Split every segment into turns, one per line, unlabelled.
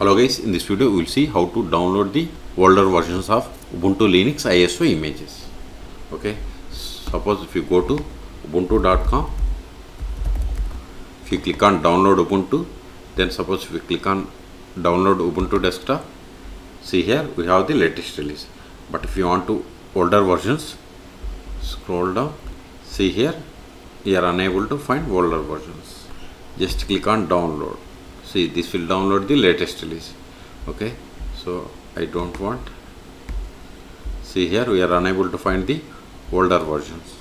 Hello guys, in this video we will see how to download the older versions of Ubuntu Linux ISO images. Okay, suppose if you go to ubuntu.com, if you click on download Ubuntu, then suppose if you click on download Ubuntu desktop, see here we have the latest release. But if you want to older versions, scroll down, see here you are unable to find older versions. Just click on download. See, this will download the latest release. Okay, so I don't want. See here we are unable to find the older versions.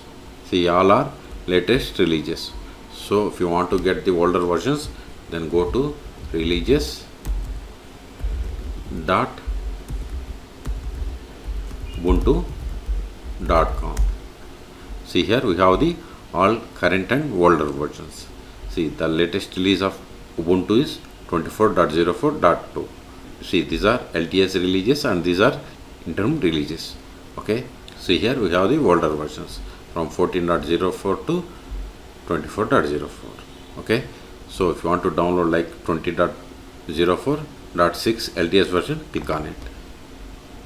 See, all are latest releases. So if you want to get the older versions, then go to releases dot ubuntu.com. See here we have the all current and older versions. See, the latest release of Ubuntu is 24.04.2. See, these are LTS releases and these are interim releases. Okay, see here we have the older versions from 14.04 to 24.04. Okay, so if you want to download like 20.04.6 LTS version, click on it.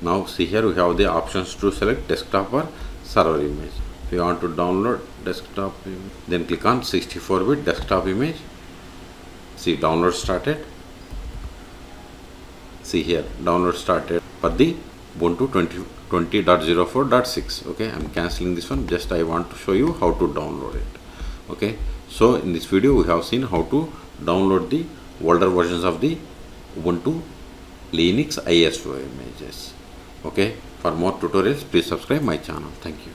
Now see here we have the options to select desktop or server image. If you want to download desktop image, then click on 64-bit desktop image. See, download started. See here, download started for the Ubuntu 20.04.6. Okay, I'm cancelling this one. Just I want to show you how to download it. Okay, so in this video we have seen how to download the older versions of the Ubuntu Linux ISO images. Okay, for more tutorials please subscribe my channel. Thank you.